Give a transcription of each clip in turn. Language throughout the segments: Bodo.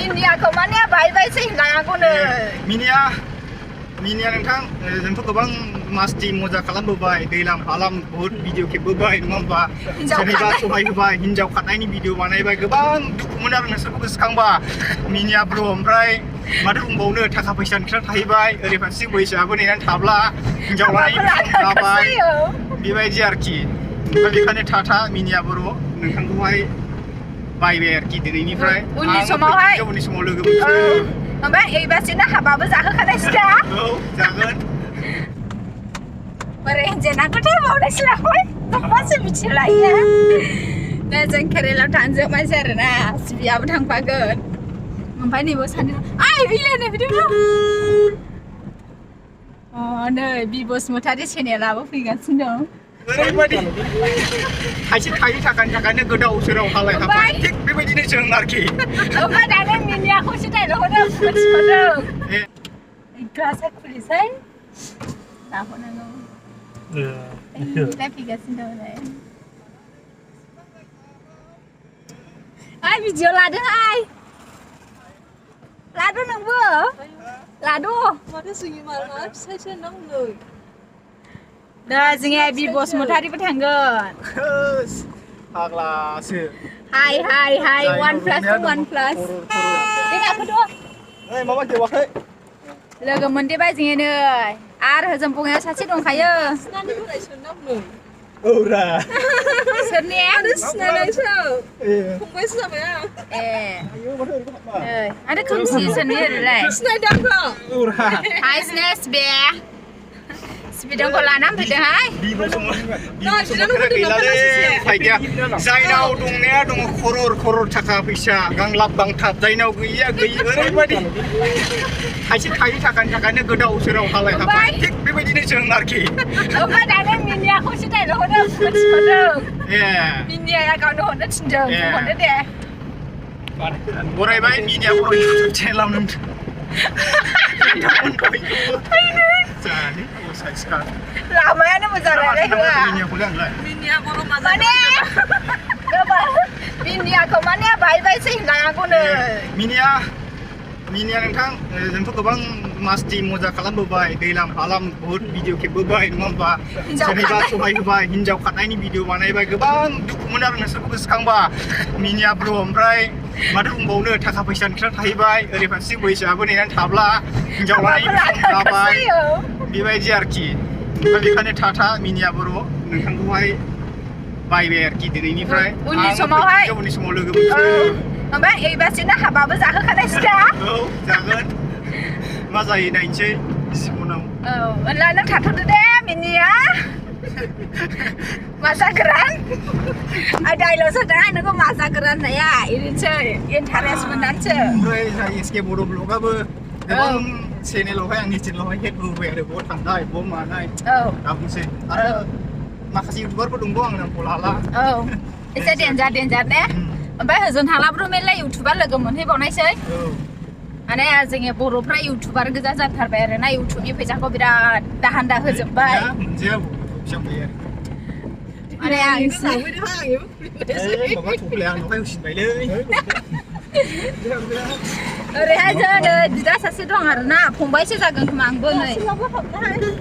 मिनियाखौ माने बायबायसै लाङाखौनो मिनिया नोंथां जोंथ' गोबां मास्ति मजा खालामबोबाय दैलां फालां बहुत भिडिअ खेबबोबाय नङा होमबा सोरनिबा सहाय होबाय हिनजाव खारनायनि भिडिअ बानायबाय गोबां दुखु मोनो आरो नोंसोरखौ गोसोखांबा मिनिया ब्र ओमफ्राय माथो बुंबावनो थाखा फैसानि खोथा थाहैबाय ओरै फारसे बैसोआबो नेनानै थाब्ला हिनजाव लानायनि सम जाबाय बेबायदि आरोखि ओमफ्राय बेखायनो थाथा मिनिया बर' नोंथांखौहाय बायबाय आरोखि दिनैनिफ्राय उननि समावहाय उननि समाव लोगो मोनसै ओमफ्राय एबारसिनो हाबाबो जाहोखानायसै दा औ जागोन बोरै हिनजावनाखौथाय बावनायसैलाय मासो मिथिलायो दा जों केरेलायाव थांजोबबायसै आरोना सिबियाबो थांफागोन ओमफ्राय नैबो सानदों आइ बिलायनो बिदिनो नै बि बसुमतारी चेनेलाबो फैगासिनो दं ओरैबायदि खायसे थायि थाखायनो गोदाव सोराव हालाय हाबाय थिग बेबायदिनो जों आरोखि ओमफ्राय दानो मिनियाखौसो डाइलगखौनो मोनथिखादों ग्लासा खुलिसै नाहरनांगौ दा फैगासिनो दं आइ भिडिअ लादोंहाय लादो नोंबो लादो माथो जोंनि माला फिसायसो नांगौ दा जोंहा बि बसुमतारीबो थांगोन फाग्लासो हाय 1+2 दे गाखोद' ओइ माबा जोबाखै लोगो मोनदेबाय जोङो नै आरो होजों बङायाव सासे दंखायो सिनानि बोरायसो नांगौ औरा सोरनि आरो सिनायनायसो फंबायसो जाबाय आं आयौ माथो ओरैबो हाबा नै आरो खोमसि सोरनि ओरैलाय सिनायदों आंखौ औरा हाय सिबे सिबिदोंखौ लानानै फैदोंहाय गैलालै उफाय गैया जायनाव दंनाया दङ खरर थाखा फैसा गांलाब गांथाब जायनाव गैया गैयि ओरैबायदि खायसे थायि थाखायनो गोदाव सोराव हालाय हाबाय थिग बेबायदिनो जों आरोखि ओमफ्राय दानो मिनियाखौसो डाइलगखौनो मोनथिखादों मिनियाया गावनो हरनो थिनदों हरदो दे बरायबाय मिनिया बर' इउटुब चेनेलाव लामायानो मोजां रायलायहोआ मिनिया बर' माने मिनियाखौ माने बायबायसै लाङाखौनो मिनिया नोंथां जोंथ' गोबां मास्ति मजा खालामबोबाय दैलां फालां बहुत भिडिअ खेबबोबाय नङा होमबा सोरनिबा सहाय होबाय हिनजाव खारनायनि भिडिअ बानायबाय गोबां दुखु मोनो आरो नोंसोरखौ गोसोखांबा मिनिया ब्र ओमफ्राय माथो बुंबावनो थाखा फैसानि खोथा थाहैबाय ओरै फारसे बैसोआबो नेनानै थाब्ला हिनजाव लानायनि सम जाबाय बेबायदि आरोखि ओमफ्राय बेखायनो थाथा मिनिया बर' नोंथांखौहाय बायबाय आरोखि दिनैनिफ्राय उननि समावहाय उननि समाव लोगो मोनसै ओमफ्राय एबारसिनो हाबाबो जाहोखानायसै दा औ जागोन मा जायो नायनोसै जिबनाव औ होनब्ला नों थाथ'दो दे मिनिया माजा गोरान डाइलग होदों नोंखौ माजा गोरान होननाया ओरैनोसै इन्टारेस्ट मोननानैसो ओमफ्राय जाय एसके बर' ब्लगाबो गोबां चेनेलावहाय आंनि चेनेलावहाय हेल्प होबाय आरो बहा थांनाय बहा मानाय दा बुंसै आरो माखासे इउटुबारबो दंबावो आं नामखौ लाला औ एसे देन्जार ने ओमफ्राय होजों थांलाबोथ' मेरला इउटुबार लोगो मोनहैबावनायसै माने जोंनि बर'फ्रा इउटुबार गोजा जाथारबाय आरोना इउटुबनि फैसाखौ बिराद दाहान्दा होजोबबाय माने आं माबा थफ्लाया आंनावहाय होसिनबायलै ओरैहाय जोङो बिदा सासे दं आरोना फंबायसो जागोन खोमा आंबो नै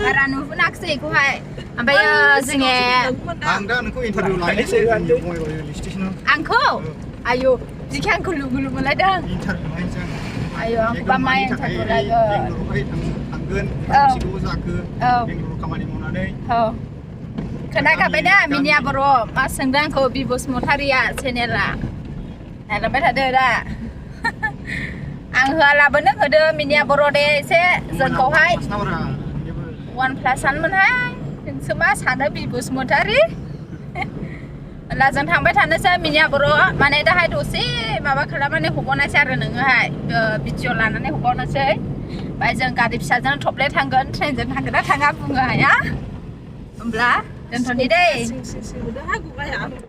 बारा नुबोनाखिसै बेखौहाय ओमफ्राय जोङो आं दा नोंखौ इन्टारभिउ लायनोसै आंखौ आयौ जिखि आंखौ लुबु मोनलायदों इन्टारभिउ लायनोसै आयौ आंखौबा मा इन्टारभिउ लागोन थांगोन गासिखौबो जाखो बेंगलराव खामानि मावनानै खोनाखाबाय दा मिनिया बर' मा सोंदों आंखौ बि बसुमतारीया चेनेला नायलांबाय थादो दा आं होआलाबोनो होदो मिनिया बर' दे एसे जोंखौहाय 1+1मोनहाय नोंसो मा सानो बि बसुमतारी होनब्ला जों थांबाय थानोसै मिनिया बर' माने दाहाय दसे माबा खालामनानै हगारनोसै आरो नोङोहाय भिडिअ लानानै हगारनोसै ओमफ्राय जों गारि फिसाजों थब्ले थांगोन ट्रेनजों थांगोन ना थाङा बुङो हाया होमब्ला दोनथ'नि दै